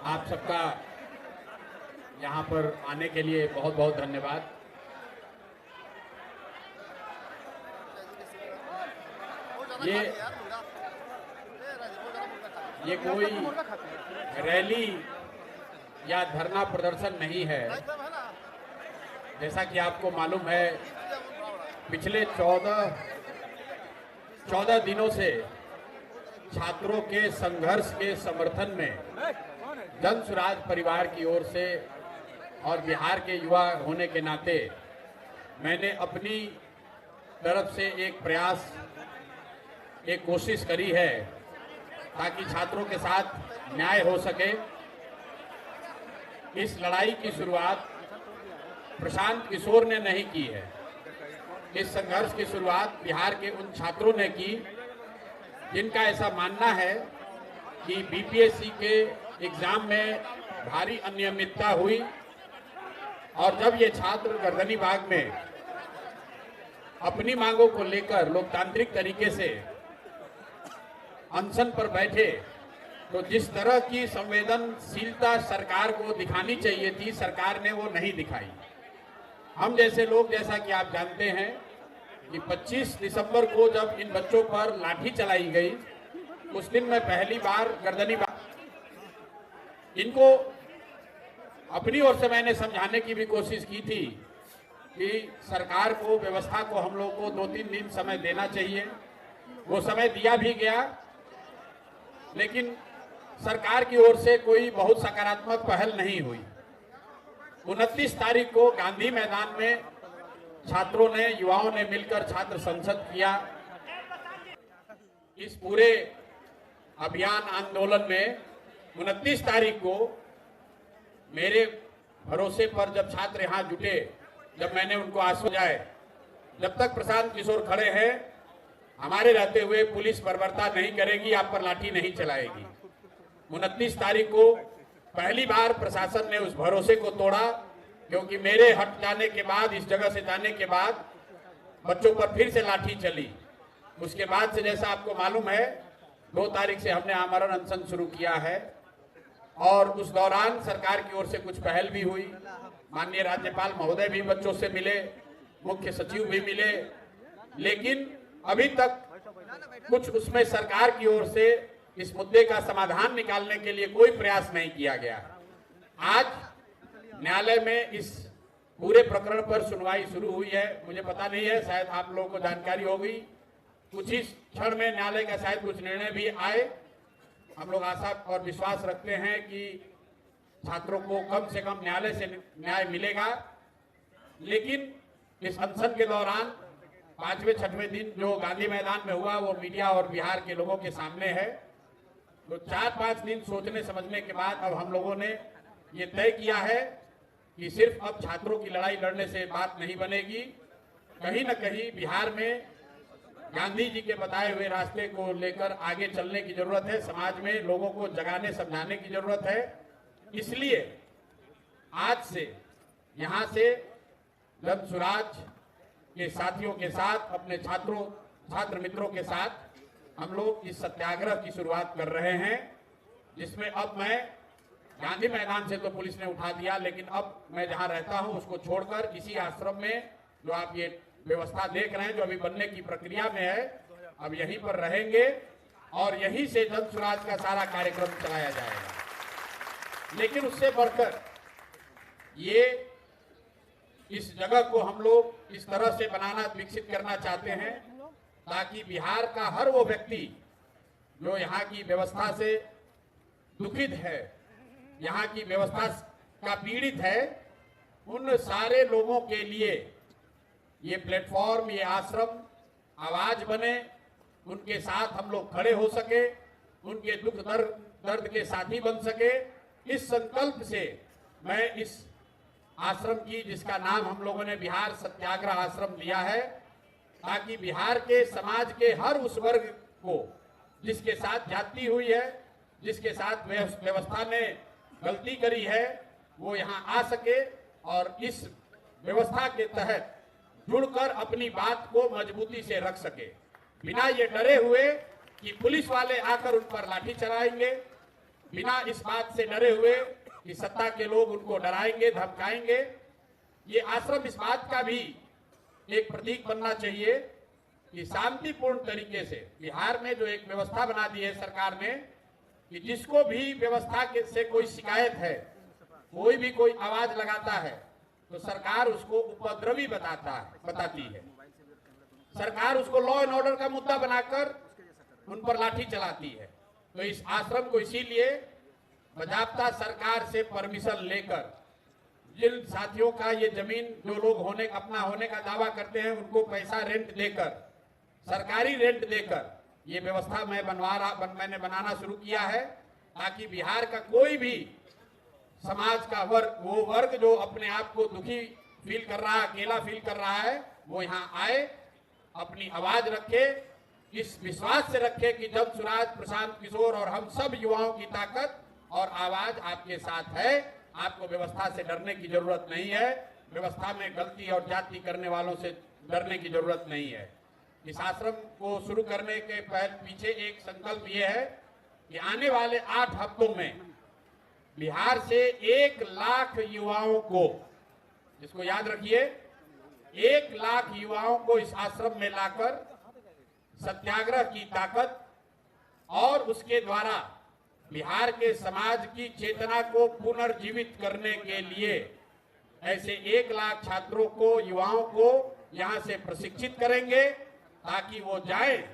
आप सबका यहाँ पर आने के लिए बहुत बहुत धन्यवाद। ये कोई रैली या धरना प्रदर्शन नहीं है। जैसा कि आपको मालूम है, पिछले 14 दिनों से छात्रों के संघर्ष के समर्थन में जन स्वराज परिवार की ओर से और बिहार के युवा होने के नाते मैंने अपनी तरफ से एक प्रयास, एक कोशिश करी है ताकि छात्रों के साथ न्याय हो सके। इस लड़ाई की शुरुआत प्रशांत किशोर ने नहीं की है। इस संघर्ष की शुरुआत बिहार के उन छात्रों ने की जिनका ऐसा मानना है कि बीपीएससी के एग्जाम में भारी अनियमितता हुई और जब ये छात्र गर्दनी बाग में अपनी मांगों को लेकर लोकतांत्रिक तरीके से अनशन पर बैठे तो जिस तरह की संवेदनशीलता सरकार को दिखानी चाहिए थी, सरकार ने वो नहीं दिखाई। हम जैसे लोग, जैसा कि आप जानते हैं कि 25 दिसंबर को जब इन बच्चों पर लाठी चलाई गई, उस दिन मैं पहली बार गर्दनी बाग, इनको अपनी ओर से मैंने समझाने की भी कोशिश की थी कि सरकार को, व्यवस्था को हम लोग को 2-3 दिन समय देना चाहिए। वो समय दिया भी गया, लेकिन सरकार की ओर से कोई बहुत सकारात्मक पहल नहीं हुई। 29 तारीख को गांधी मैदान में छात्रों ने, युवाओं ने मिलकर छात्र संसद किया। इस पूरे अभियान आंदोलन में 29 तारीख को मेरे भरोसे पर जब छात्र यहाँ जुटे, जब मैंने उनको आश्वासन दिया, जब तक प्रशांत किशोर खड़े हैं, हमारे रहते हुए पुलिस बर्बरता नहीं करेगी, आप पर लाठी नहीं चलाएगी। 29 तारीख को पहली बार प्रशासन ने उस भरोसे को तोड़ा, क्योंकि मेरे हट जाने के बाद, इस जगह से जाने के बाद बच्चों पर फिर से लाठी चली। उसके बाद से, जैसा आपको मालूम है, 2 तारीख से हमने आमरण अनशन शुरू किया है और उस दौरान सरकार की ओर से कुछ पहल भी हुई। माननीय राज्यपाल महोदय भी बच्चों से मिले, मुख्य सचिव भी मिले, लेकिन अभी तक कुछ उसमें सरकार की ओर से इस मुद्दे का समाधान निकालने के लिए कोई प्रयास नहीं किया गया। आज न्यायालय में इस पूरे प्रकरण पर सुनवाई शुरू हुई है। मुझे पता नहीं है, शायद आप लोगों को जानकारी होगी, कुछ ही क्षण में न्यायालय का शायद कुछ निर्णय भी आए। हम लोग आशा और विश्वास रखते हैं कि छात्रों को कम से कम न्यायालय से न्याय मिलेगा। लेकिन इस अनशन के दौरान 5वें-6वें दिन जो गांधी मैदान में हुआ, वो मीडिया और बिहार के लोगों के सामने है। तो 4-5 दिन सोचने समझने के बाद अब हम लोगों ने ये तय किया है कि सिर्फ अब छात्रों की लड़ाई लड़ने से बात नहीं बनेगी। कहीं न कहीं बिहार में गांधी जी के बताए हुए रास्ते को लेकर आगे चलने की जरूरत है। समाज में लोगों को जगाने, समझाने की जरूरत है। इसलिए आज से यहाँ से जन स्वराज के साथियों के साथ, अपने छात्र मित्रों के साथ हम लोग इस सत्याग्रह की शुरुआत कर रहे हैं, जिसमें अब मैं गांधी मैदान से तो पुलिस ने उठा दिया, लेकिन अब मैं जहां रहता हूं उसको छोड़कर इसी आश्रम में, जो आप ये व्यवस्था देख रहे हैं, जो अभी बनने की प्रक्रिया में है, अब यहीं पर रहेंगे और यहीं से जन स्वराज का सारा कार्यक्रम चलाया जाएगा। लेकिन उससे बढ़कर ये इस जगह को हम लोग इस तरह से बनाना, विकसित करना चाहते हैं ताकि बिहार का हर वो व्यक्ति जो यहाँ की व्यवस्था से दुखित है, यहाँ की व्यवस्था का पीड़ित है, उन सारे लोगों के लिए ये प्लेटफॉर्म, ये आश्रम आवाज बने, उनके साथ हम लोग खड़े हो सके, उनके दुख दर्द के साथी बन सके। इस संकल्प से मैं इस आश्रम की, जिसका नाम हम लोगों ने बिहार सत्याग्रह आश्रम दिया है, ताकि बिहार के समाज के हर उस वर्ग को जिसके साथ जाति हुई है, जिसके साथ व्यवस्था ने गलती करी है, वो यहाँ आ सके और इस व्यवस्था के तहत जुड़कर अपनी बात को मजबूती से रख सके, बिना ये डरे हुए कि पुलिस वाले आकर उन पर लाठी चलाएंगे, बिना इस बात से डरे हुए कि सत्ता के लोग उनको डराएंगे, धमकाएंगे। ये आश्रम इस बात का भी एक प्रतीक बनना चाहिए कि शांतिपूर्ण तरीके से बिहार में जो एक व्यवस्था बना दी है सरकार ने कि जिसको भी व्यवस्था से कोई शिकायत है, कोई भी कोई आवाज लगाता है तो सरकार उसको उपद्रवी बताती है। सरकार उसको लॉ एंड ऑर्डर का मुद्दा बनाकर उन पर लाठी चलाती है। तो इस आश्रम को इसीलिए बजाबता सरकार से परमिशन लेकर जिन साथियों का ये जमीन जो लोग अपना होने का दावा करते हैं उनको पैसा रेंट देकर, सरकारी रेंट देकर ये व्यवस्था मैंने बनाना शुरू किया है ताकि बिहार का कोई भी समाज का वर्ग, वो वर्ग जो अपने आप को दुखी फील कर रहा है, अकेला फील कर रहा है, वो यहाँ आए, अपनी आवाज रखे, इस विश्वास से रखे कि जब सुराज, प्रशांत किशोर और हम सब युवाओं की ताकत और आवाज आपके साथ है। आपको व्यवस्था से डरने की जरूरत नहीं है, व्यवस्था में गलती और जाति करने वालों से डरने की जरूरत नहीं है। इस आश्रम को शुरू करने के पीछे एक संकल्प ये है कि आने वाले 8 हफ्तों में बिहार से 1 लाख युवाओं को, जिसको याद रखिए, 1 लाख युवाओं को इस आश्रम में लाकर सत्याग्रह की ताकत और उसके द्वारा बिहार के समाज की चेतना को पुनर्जीवित करने के लिए ऐसे 1 लाख छात्रों को, युवाओं को यहां से प्रशिक्षित करेंगे ताकि वो जाएं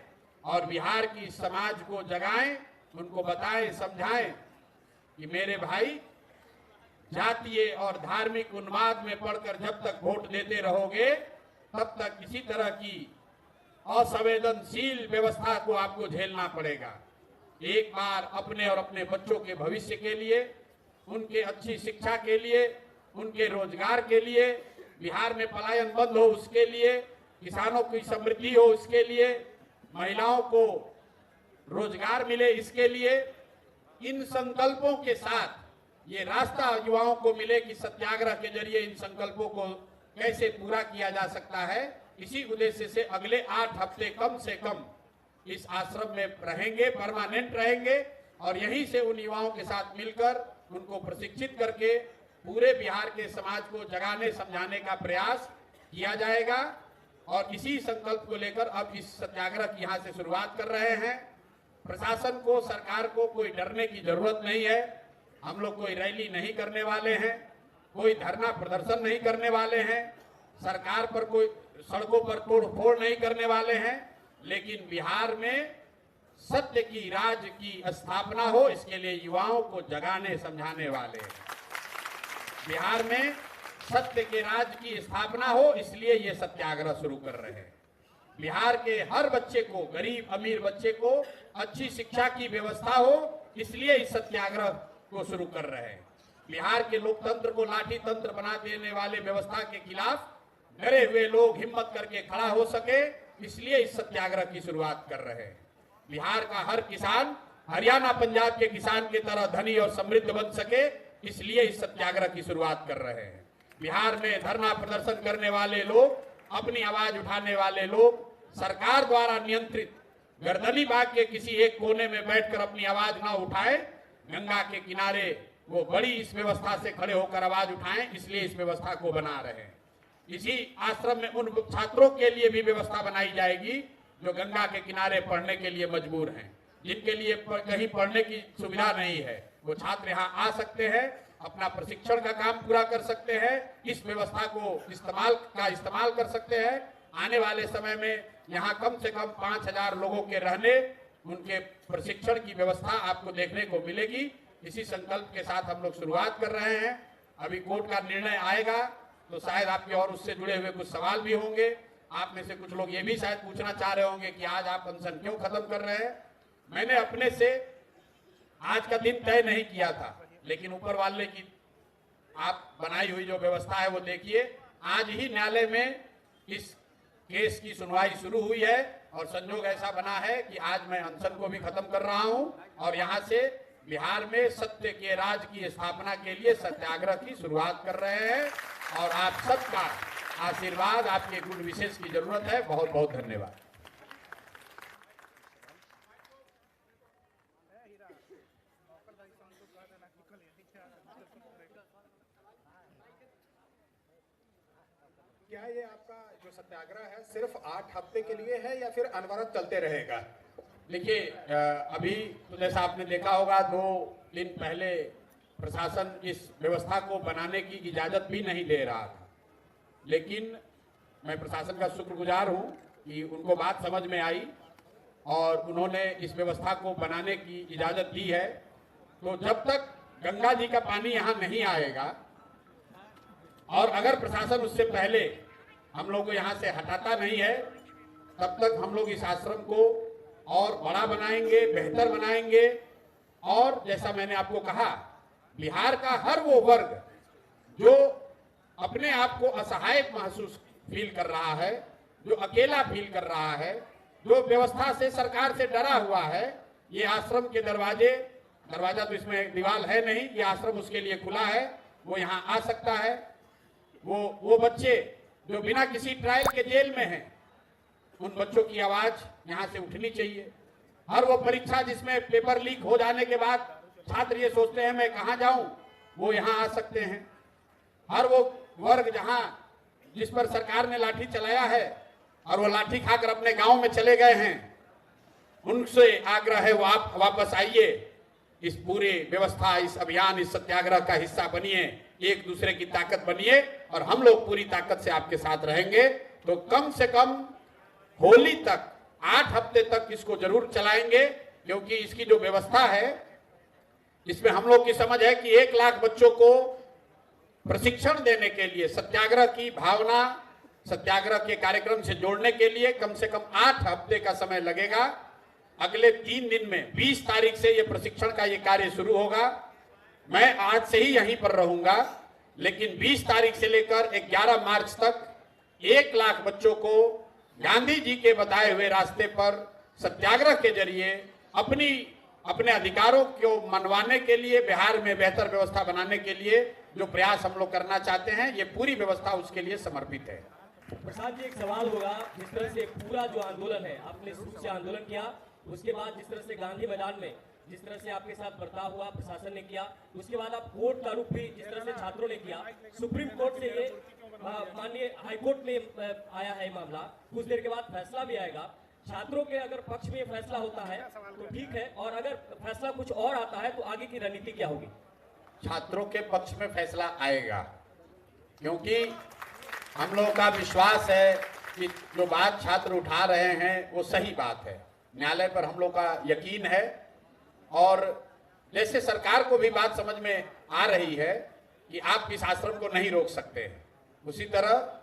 और बिहार की समाज को जगाएं, उनको बताएं, समझाएं कि मेरे भाई, जातीय और धार्मिक उन्माद में पड़कर जब तक वोट देते रहोगे तब तक इसी तरह की असंवेदनशील व्यवस्था को आपको झेलना पड़ेगा। एक बार अपने और अपने बच्चों के भविष्य के लिए, उनके अच्छी शिक्षा के लिए, उनके रोजगार के लिए, बिहार में पलायन बंद हो उसके लिए, किसानों की समृद्धि हो इसके लिए, महिलाओं को रोजगार मिले इसके लिए, इन संकल्पों के साथ ये रास्ता युवाओं को मिले कि सत्याग्रह के जरिए इन संकल्पों को कैसे पूरा किया जा सकता है। इसी उद्देश्य से अगले 8 हफ्ते कम से कम इस आश्रम में रहेंगे, परमानेंट रहेंगे और यहीं से उन युवाओं के साथ मिलकर उनको प्रशिक्षित करके पूरे बिहार के समाज को जगाने, समझाने का प्रयास किया जाएगा। और इसी संकल्प को लेकर अब इस सत्याग्रह की यहाँ से शुरुआत कर रहे हैं। प्रशासन को, सरकार को कोई डरने की जरूरत नहीं है। हम लोग कोई रैली नहीं करने वाले हैं, कोई धरना प्रदर्शन नहीं करने वाले हैं, सरकार पर कोई सड़कों पर तोड़ फोड़ नहीं करने वाले हैं, लेकिन बिहार में सत्य की राज की स्थापना हो इसके लिए युवाओं को जगाने, समझाने वाले हैं। बिहार में सत्य के राज की स्थापना हो इसलिए ये सत्याग्रह शुरू कर रहे हैं। बिहार के हर बच्चे को, गरीब अमीर बच्चे को अच्छी शिक्षा की व्यवस्था हो इसलिए इस सत्याग्रह को शुरू कर रहे हैं। बिहार के लोकतंत्र को लाठी तंत्र बना देने वाले व्यवस्था के खिलाफ डरे हुए लोग हिम्मत करके खड़ा हो सके इसलिए इस सत्याग्रह की शुरुआत कर रहे हैं। बिहार का हर किसान हरियाणा, पंजाब के किसान की तरह धनी और समृद्ध बन सके इसलिए इस सत्याग्रह की शुरुआत कर रहे हैं। बिहार में धरना प्रदर्शन करने वाले लोग, अपनी आवाज उठाने वाले लोग, सरकार द्वारा नियंत्रित गर्दनी बाग के किसी एक कोने में बैठकर अपनी आवाज ना उठाए, गंगा के किनारे वो बड़ी इस व्यवस्था से खड़े होकर आवाज उठाएं, इसलिए इस व्यवस्था को बना रहे हैं। इसी आश्रम में उन छात्रों के लिए भी व्यवस्था बनाई जाएगी जो गंगा के किनारे पढ़ने के लिए मजबूर हैं, जिनके लिए कहीं पढ़ने की सुविधा नहीं है। वो छात्र यहाँ आ सकते हैं, अपना प्रशिक्षण का काम पूरा कर सकते हैं, इस व्यवस्था को इस्तेमाल कर सकते हैं। आने वाले समय में यहाँ कम से कम 5000 लोगों के रहने, उनके प्रशिक्षण की व्यवस्था आपको देखने को मिलेगी। इसी संकल्प के साथ हम लोग शुरुआत कर रहे हैं। अभी कोर्ट का निर्णय आएगा तो शायद आपके और उससे जुड़े हुए कुछ सवाल भी होंगे। आप में से कुछ लोग ये भी शायद पूछना चाह रहे होंगे कि आज आप अनशन क्यों खत्म कर रहे हैं। मैंने अपने से आज का दिन तय नहीं किया था, लेकिन ऊपर वाले की आप बनाई हुई जो व्यवस्था है वो देखिए। आज ही न्यायालय में इस केस की सुनवाई शुरू हुई है और संजोग ऐसा बना है कि आज मैं अनशन को भी खत्म कर रहा हूं और यहां से बिहार में सत्य के राज की स्थापना के लिए सत्याग्रह की शुरुआत कर रहे हैं। और आप सबका आशीर्वाद, आपके गुण विशेष की जरूरत है। बहुत बहुत धन्यवाद। क्या ये आपका जो सत्याग्रह है सिर्फ 8 हफ्ते के लिए है या फिर अनवरत चलते रहेगा? देखिए, अभी तो जैसा आपने देखा होगा 2 दिन पहले प्रशासन इस व्यवस्था को बनाने की इजाजत भी नहीं दे रहा था, लेकिन मैं प्रशासन का शुक्रगुजार हूं कि उनको बात समझ में आई और उन्होंने इस व्यवस्था को बनाने की इजाजत दी है। तो जब तक गंगा जी का पानी यहाँ नहीं आएगा और अगर प्रशासन उससे पहले हम लोग को यहाँ से हटाता नहीं है, तब तक हम लोग इस आश्रम को और बड़ा बनाएंगे, बेहतर बनाएंगे। और जैसा मैंने आपको कहा, बिहार का हर वो वर्ग जो अपने आप को असहाय महसूस फील कर रहा है, जो अकेला फील कर रहा है, जो व्यवस्था से, सरकार से डरा हुआ है, ये आश्रम के दरवाजा तो इसमें दीवार है नहीं, ये आश्रम उसके लिए खुला है, वो यहाँ आ सकता है। वो बच्चे जो बिना किसी ट्रायल के जेल में हैं, उन बच्चों की आवाज यहाँ से उठनी चाहिए। हर वो परीक्षा जिसमें पेपर लीक हो जाने के बाद छात्र ये सोचते हैं मैं कहाँ जाऊं, वो यहाँ आ सकते हैं। हर वो वर्ग जहाँ जिस पर सरकार ने लाठी चलाया है और वो लाठी खाकर अपने गांव में चले गए हैं, उनसे आग्रह है वो आप वापस आइए, इस पूरी व्यवस्था, इस अभियान, इस सत्याग्रह का हिस्सा बनिए, एक दूसरे की ताकत बनिए और हम लोग पूरी ताकत से आपके साथ रहेंगे। तो कम से कम होली तक 8 हफ्ते तक इसको जरूर चलाएंगे, क्योंकि इसकी जो व्यवस्था है इसमें हम लोग की समझ है कि 1 लाख बच्चों को प्रशिक्षण देने के लिए, सत्याग्रह की भावना, सत्याग्रह के कार्यक्रम से जोड़ने के लिए कम से कम 8 हफ्ते का समय लगेगा। अगले 3 दिन में 20 तारीख से यह प्रशिक्षण का ये कार्य शुरू होगा। मैं आज से ही यहीं पर रहूंगा, लेकिन 20 तारीख से लेकर 11 मार्च तक 1 लाख बच्चों को गांधी जी के बताए हुए रास्ते पर सत्याग्रह के जरिए अपने अधिकारों को मनवाने के लिए, बिहार में बेहतर व्यवस्था बनाने के लिए जो प्रयास हम लोग करना चाहते हैं, ये पूरी व्यवस्था उसके लिए समर्पित है। प्रसाद जी, एक सवाल होगा, जिस तरह से पूरा जो आंदोलन है, आपने शुरू से आंदोलन किया, उसके बाद जिस तरह से गांधी मैदान में जिस तरह से आपके साथ बर्ताव हुआ प्रशासन ने किया, उसके बाद आप कोर्ट का रुख भी जिस तरह से छात्रों ने किया, सुप्रीम कोर्ट से ये माननीय हाईकोर्ट में आया है मामला, कुछ देर के बाद फैसला भी आएगा। छात्रों के अगर पक्ष में फैसला होता है तो ठीक है, और अगर फैसला कुछ और आता है तो आगे की रणनीति क्या होगी? छात्रों के पक्ष में फैसला आएगा, क्योंकि हम लोगों का विश्वास है कि जो बात छात्र उठा रहे हैं वो सही बात है। न्यायालय पर हम लोग का यकीन है, और जैसे सरकार को भी बात समझ में आ रही है कि आप इस आश्रम को नहीं रोक सकते हैं, उसी तरह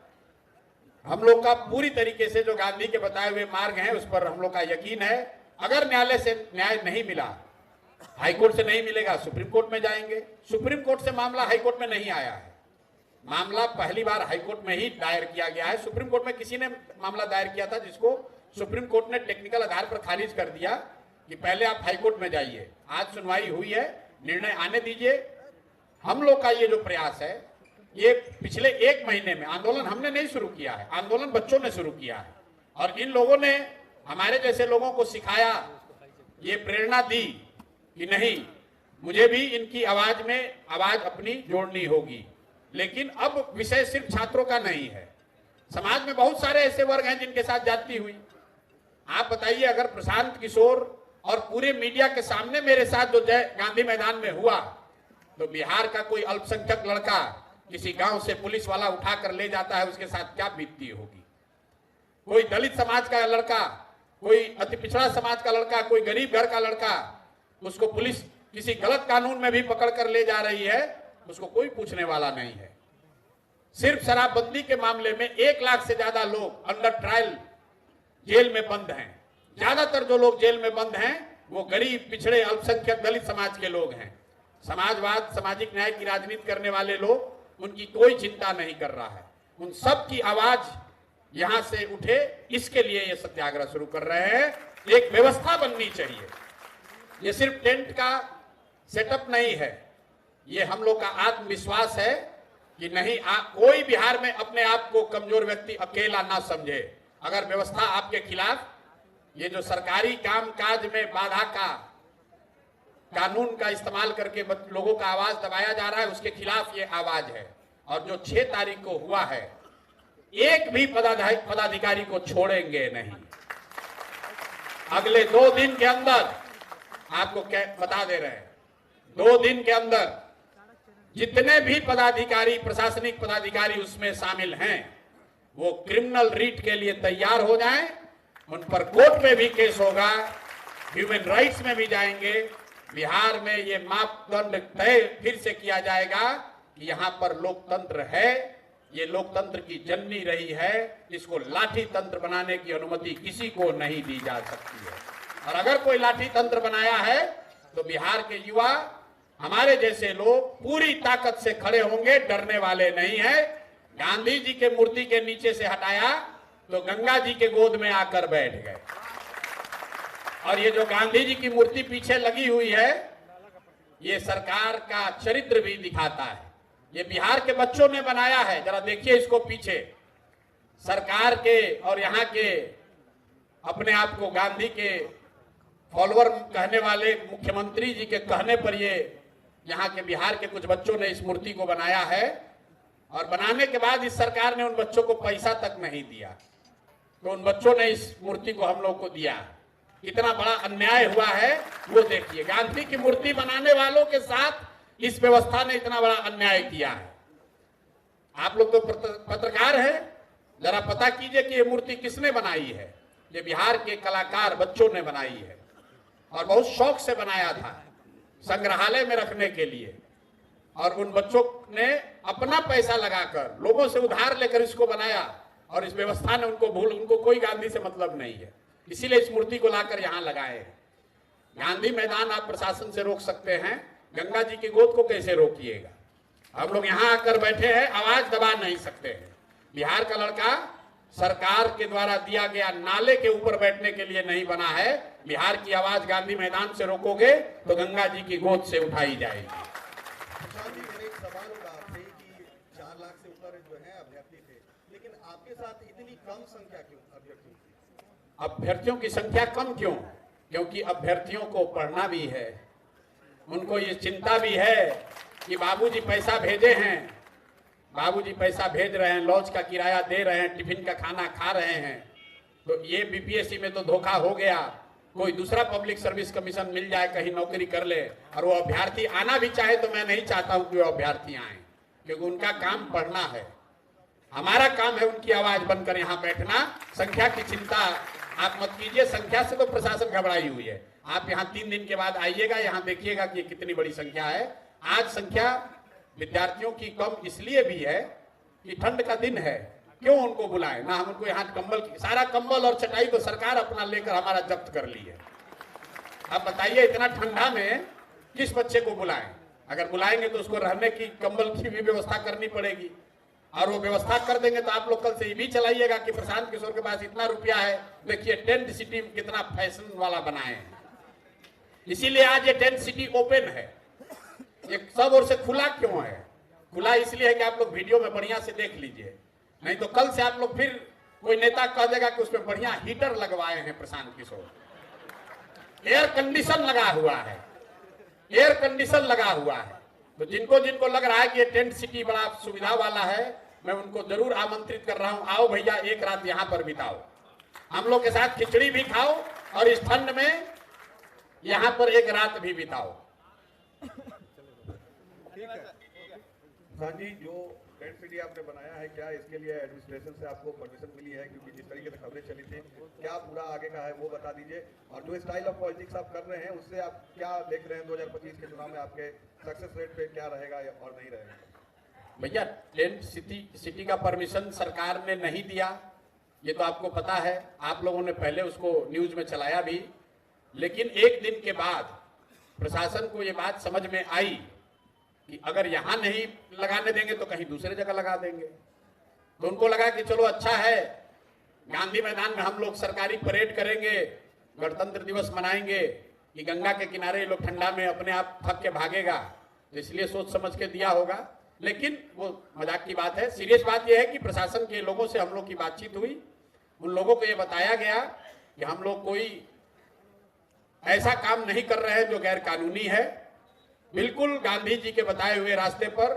हम लोग का पूरी तरीके से जो गांधी के बताए हुए मार्ग हैं उस पर हम लोग का यकीन है। अगर न्यायालय से न्याय नहीं मिला, हाईकोर्ट से नहीं मिलेगा, सुप्रीम कोर्ट में जाएंगे। सुप्रीम कोर्ट से मामला हाईकोर्ट में नहीं आया है, मामला पहली बार हाईकोर्ट में ही दायर किया गया है। सुप्रीम कोर्ट में किसी ने मामला दायर किया था जिसको सुप्रीम कोर्ट ने टेक्निकल आधार पर खारिज कर दिया कि पहले आप हाईकोर्ट में जाइए। आज सुनवाई हुई है, निर्णय आने दीजिए। हम लोग का ये जो प्रयास है, ये पिछले 1 महीने में आंदोलन हमने नहीं शुरू किया है, आंदोलन बच्चों ने शुरू किया है, और इन लोगों ने हमारे जैसे लोगों को सिखाया, ये प्रेरणा दी कि नहीं, मुझे भी इनकी आवाज में आवाज अपनी जोड़नी होगी। लेकिन अब विषय सिर्फ छात्रों का नहीं है, समाज में बहुत सारे ऐसे वर्ग हैं जिनके साथ जाती हुई। आप बताइए, अगर प्रशांत किशोर और पूरे मीडिया के सामने मेरे साथ जो गांधी मैदान में हुआ, तो बिहार का कोई अल्पसंख्यक लड़का किसी गांव से पुलिस वाला उठाकर ले जाता है, उसके साथ क्या बीतती होगी। कोई दलित समाज का लड़का, कोई अति पिछड़ा समाज का लड़का, कोई गरीब घर का लड़का, उसको पुलिस किसी गलत कानून में भी पकड़ कर ले जा रही है, उसको कोई पूछने वाला नहीं है। सिर्फ शराबबंदी के मामले में 1 लाख से ज्यादा लोग अंडर ट्रायल जेल में बंद हैं। ज्यादातर जो लोग जेल में बंद हैं वो गरीब, पिछड़े, अल्पसंख्यक, दलित समाज के लोग हैं। समाजवाद, सामाजिक न्याय की राजनीति करने वाले लोग, उनकी कोई चिंता नहीं कर रहा है। उन सब की आवाज यहां से उठे, इसके लिए ये सत्याग्रह शुरू कर रहे हैं। एक व्यवस्था बननी चाहिए, ये सिर्फ टेंट का सेटअप नहीं है, ये हम लोग का आत्मविश्वास है कि नहीं, कोई बिहार में अपने आप को कमजोर व्यक्ति अकेला ना समझे। अगर व्यवस्था आपके खिलाफ, ये जो सरकारी काम काज में बाधा का कानून का इस्तेमाल करके लोगों का आवाज दबाया जा रहा है, उसके खिलाफ ये आवाज है। और जो 6 तारीख को हुआ है, एक भी पदाधिकारी को छोड़ेंगे नहीं। अगले 2 दिन के अंदर आपको क्या बता दे रहे हैं, 2 दिन के अंदर जितने भी पदाधिकारी, प्रशासनिक पदाधिकारी उसमें शामिल हैं, वो क्रिमिनल रीट के लिए तैयार हो जाएं। उन पर कोर्ट में भी केस होगा, ह्यूमन राइट्स में भी जाएंगे। बिहार में ये मापदंड तय फिर से किया जाएगा कि यहां पर लोकतंत्र है, ये लोकतंत्र की जननी रही है, इसको लाठी तंत्र बनाने की अनुमति किसी को नहीं दी जा सकती है। और अगर कोई लाठी तंत्र बनाया है तो बिहार के युवा, हमारे जैसे लोग पूरी ताकत से खड़े होंगे, डरने वाले नहीं है। गांधी जी के मूर्ति के नीचे से हटाया तो गंगा जी के गोद में आकर बैठ गए। और ये जो गांधी जी की मूर्ति पीछे लगी हुई है, ये सरकार का चरित्र भी दिखाता है। ये बिहार के बच्चों ने बनाया है, जरा देखिए इसको पीछे। सरकार के और यहाँ के अपने आप को गांधी के फॉलोअर कहने वाले मुख्यमंत्री जी के कहने पर ये यहाँ के बिहार के कुछ बच्चों ने इस मूर्ति को बनाया है। और बनाने के बाद इस सरकार ने उन बच्चों को पैसा तक नहीं दिया, तो उन बच्चों ने इस मूर्ति को हम लोग को दिया। कितना बड़ा अन्याय हुआ है वो देखिए। गांधी की मूर्ति बनाने वालों के साथ इस व्यवस्था ने इतना बड़ा अन्याय किया है। आप लोग तो पत्रकार हैं, जरा पता कीजिए कि ये मूर्ति किसने बनाई है। ये बिहार के कलाकार बच्चों ने बनाई है और बहुत शौक से बनाया था, संग्रहालय में रखने के लिए। और उन बच्चों ने अपना पैसा लगाकर, लोगों से उधार लेकर इसको बनाया और इस व्यवस्था ने उनको कोई गांधी से मतलब नहीं है, इसीलिए इस मूर्ति को लाकर यहाँ लगाए हैं। गांधी मैदान आप प्रशासन से रोक सकते हैं, गंगा जी की गोद को कैसे रोकिएगा। हम लोग यहाँ आकर बैठे हैं, आवाज दबा नहीं सकते हैं। बिहार का लड़का सरकार के द्वारा दिया गया नाले के ऊपर बैठने के लिए नहीं बना है। बिहार की आवाज गांधी मैदान से रोकोगे तो गंगा जी की गोद से उठाई जाएगी। मेरा एक सवाल होगा आपसे कि 4 लाख से ऊपर जो है अभ्यर्थी थे, लेकिन आपके साथ इतनी कम संख्या क्यों अभ्यर्थियों की? अभ्यर्थियों की संख्या कम क्यों? क्योंकि अभ्यर्थियों को पढ़ना भी है, उनको ये चिंता भी है कि बाबूजी पैसा भेजे हैं, बाबूजी पैसा भेज रहे हैं, लॉज का किराया दे रहे हैं, टिफिन का खाना खा रहे हैं। तो ये बीपीएससी में तो धोखा हो गया, कोई दूसरा पब्लिक सर्विस कमीशन मिल जाए, कहीं नौकरी कर ले। और वो अभ्यर्थी आना भी चाहे तो मैं नहीं चाहता हूं कि वो अभ्यर्थी आए, क्योंकि उनका काम पढ़ना है। हमारा काम है उनकी आवाज बनकर यहाँ बैठना। संख्या की चिंता आप मत कीजिए, संख्या से तो प्रशासन घबराई हुई है। आप यहाँ 3 दिन के बाद आइएगा, यहाँ देखिएगा कि कितनी बड़ी संख्या है। आज संख्या विद्यार्थियों की कम इसलिए भी है कि ठंड का दिन है, क्यों उनको बुलाएं ना। हम उनको यहाँ कंबल, सारा कंबल और चटाई तो सरकार अपना लेकर हमारा जब्त कर ली है। अब बताइए इतना ठंडा में किस बच्चे को बुलाएं? अगर बुलाएंगे तो उसको रहने की, कंबल की भी व्यवस्था करनी पड़ेगी। और वो व्यवस्था कर देंगे तो आप लोग कल से ये भी चलाइएगा कि प्रशांत किशोर के पास इतना रुपया है, देखिए टेंट सिटी कितना फैशन वाला बनाए हैं। इसीलिए आज ये टेंट सिटी ओपन है, ये सब ओर से खुला क्यों है? खुला इसलिए है कि आप लोग वीडियो में बढ़िया से देख लीजिए, नहीं तो कल से आप लोग फिर कोई नेता कह देगा कि उसमें बढ़िया हीटर लगवाए हैं प्रशांत किशोर। एयर कंडीशन लगा हुआ है, एयर कंडीशन लगा हुआ है। तो जिनको जिनको लग रहा है कि ये टेंट सिटी बड़ा सुविधा वाला है, मैं उनको जरूर आमंत्रित कर रहा हूं, आओ भैया एक रात यहाँ पर बिताओ, हम लोग के साथ खिचड़ी भी खाओ और इस ठंड में यहाँ पर एक रात भी बिताओ। ठीक है प्रधान जी, जो टेंट सिटी आपने बनाया है, क्या इसके लिए एडमिनिस्ट्रेशन से आपको परमिशन मिली है? क्योंकि जिस तरीके से खबरें चली थी, क्या पूरा आगे का है वो बता दीजिए। और जो स्टाइल ऑफ पॉलिटिक्स आप कर रहे हैं उससे आप क्या देख रहे हैं 2025 के चुनाव में, आपके सक्सेस रेट पे क्या रहेगा और नहीं रहेगा? भैया टेंट सिटी का परमिशन सरकार ने नहीं दिया, ये तो आपको पता है, आप लोगों ने पहले उसको न्यूज में चलाया भी। लेकिन एक दिन के बाद प्रशासन को ये बात समझ में आई कि अगर यहाँ नहीं लगाने देंगे तो कहीं दूसरे जगह लगा देंगे। तो उनको लगा कि चलो अच्छा है, गांधी मैदान में हम लोग सरकारी परेड करेंगे, गणतंत्र दिवस मनाएंगे, कि गंगा के किनारे ये लोग ठंडा में अपने आप थक के भागेगा, तो इसलिए सोच समझ के दिया होगा। लेकिन वो मजाक की बात है। सीरियस बात यह है कि प्रशासन के लोगों से हम लोग की बातचीत हुई, उन लोगों को ये बताया गया कि हम लोग कोई ऐसा काम नहीं कर रहे हैं जो गैर कानूनी है। बिल्कुल गांधी जी के बताए हुए रास्ते पर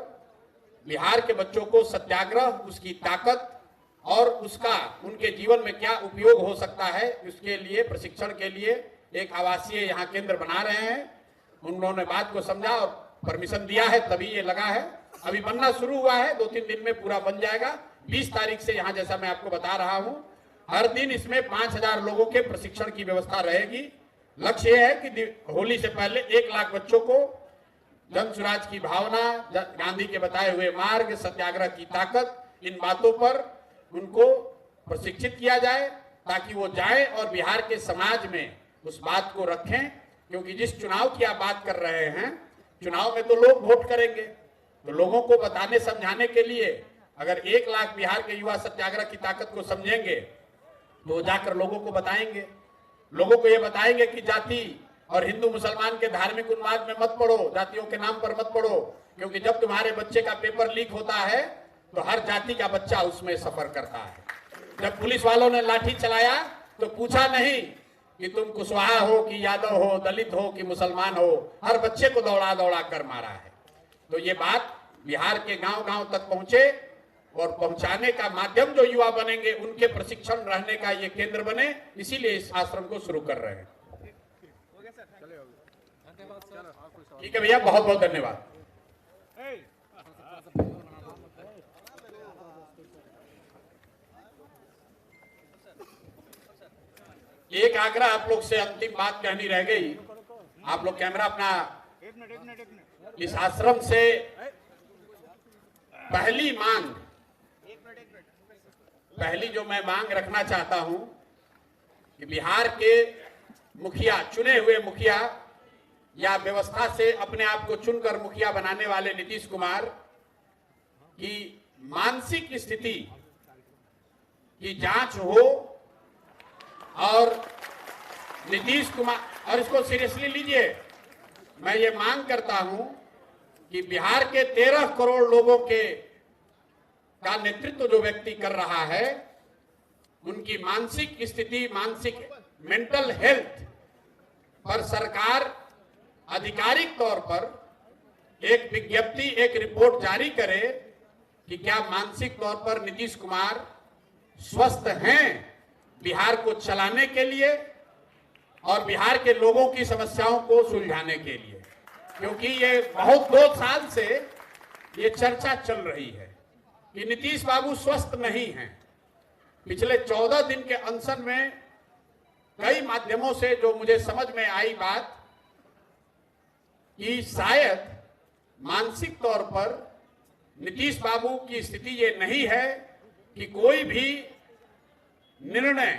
बिहार के बच्चों को सत्याग्रह, उसकी ताकत और उसका उनके जीवन में क्या उपयोग हो सकता है, उसके लिए प्रशिक्षण के लिए एक आवासीय यहाँ केंद्र बना रहे हैं। उन्होंने बात को समझा और परमिशन दिया है, तभी ये लगा है। अभी बनना शुरू हुआ है, 2-3 दिन में पूरा बन जाएगा। 20 तारीख से यहाँ, जैसा मैं आपको बता रहा हूँ, हर दिन इसमें 5000 लोगों के प्रशिक्षण की व्यवस्था रहेगी। लक्ष्य यह है कि होली से पहले 1 लाख बच्चों को जन स्वराज की भावना, गांधी के बताए हुए मार्ग, सत्याग्रह की ताकत, इन बातों पर उनको प्रशिक्षित किया जाए, ताकि वो जाए और बिहार के समाज में उस बात को रखें। क्योंकि जिस चुनाव की आप बात कर रहे हैं, चुनाव में तो लोग वोट करेंगे, तो लोगों को बताने समझाने के लिए अगर 1 लाख बिहार के युवा सत्याग्रह की ताकत को समझेंगे तो जाकर लोगों को बताएंगे। लोगों को ये बताएंगे कि जाति और हिंदू मुसलमान के धार्मिक उन्माद में मत पड़ो, जातियों के नाम पर मत पड़ो, क्योंकि जब तुम्हारे बच्चे का पेपर लीक होता है तो हर जाति का बच्चा उसमें सफर करता है। जब पुलिस वालों ने लाठी चलाया तो पूछा नहीं कि तुम कुशवाहा हो कि यादव हो, दलित हो कि मुसलमान हो, हर बच्चे को दौड़ा दौड़ा कर मारा है। तो ये बात बिहार के गांव-गांव तक पहुंचे और पहुंचाने का माध्यम जो युवा बनेंगे, उनके प्रशिक्षण रहने का ये केंद्र बने, इसीलिए इस आश्रम को शुरू कर रहे हैं। ठीक है भैया, बहुत बहुत धन्यवाद। एक आग्रह आप लोग से, अंतिम बात कहनी रह गई। आप लोग कैमरा अपना, इस आश्रम से पहली जो मैं मांग रखना चाहता हूं कि बिहार के मुखिया, चुने हुए मुखिया या व्यवस्था से अपने आप को चुनकर मुखिया बनाने वाले नीतीश कुमार की मानसिक स्थिति की जांच हो और नीतीश कुमार, और इसको सीरियसली लीजिए। मैं ये मांग करता हूं कि बिहार के 13 करोड़ लोगों का नेतृत्व जो व्यक्ति कर रहा है, उनकी मानसिक स्थिति, मानसिक मेंटल हेल्थ पर सरकार आधिकारिक तौर पर एक विज्ञप्ति, एक रिपोर्ट जारी करे कि क्या मानसिक तौर पर नीतीश कुमार स्वस्थ हैं बिहार को चलाने के लिए और बिहार के लोगों की समस्याओं को सुलझाने के लिए। क्योंकि ये बहुत 2 साल से ये चर्चा चल रही है कि नीतीश बाबू स्वस्थ नहीं हैं। पिछले 14 दिन के अनशन में कई माध्यमों से जो मुझे समझ में आई बात कि शायद मानसिक तौर पर नीतीश बाबू की स्थिति ये नहीं है कि कोई भी निर्णय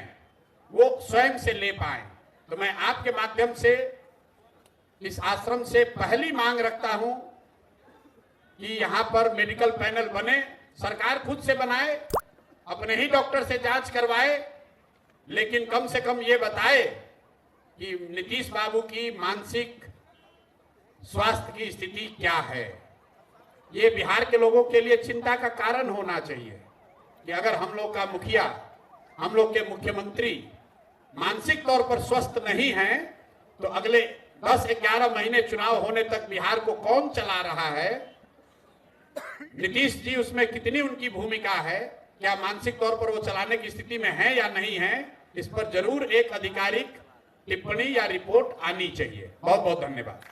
वो स्वयं से ले पाए। तो मैं आपके माध्यम से इस आश्रम से पहली मांग रखता हूं कि यहां पर मेडिकल पैनल बने, सरकार खुद से बनाए, अपने ही डॉक्टर से जांच करवाए, लेकिन कम से कम ये बताए कि नीतीश बाबू की मानसिक स्वास्थ्य की स्थिति क्या है। ये बिहार के लोगों के लिए चिंता का कारण होना चाहिए कि अगर हम लोग का मुखिया, हम लोग के मुख्यमंत्री मानसिक तौर पर स्वस्थ नहीं हैं, तो अगले 10-11 महीने चुनाव होने तक बिहार को कौन चला रहा है, नीतीश जी उसमें कितनी उनकी भूमिका है, क्या मानसिक तौर पर वो चलाने की स्थिति में है या नहीं है, इस पर जरूर एक आधिकारिक टिप्पणी या रिपोर्ट आनी चाहिए। बहुत बहुत धन्यवाद।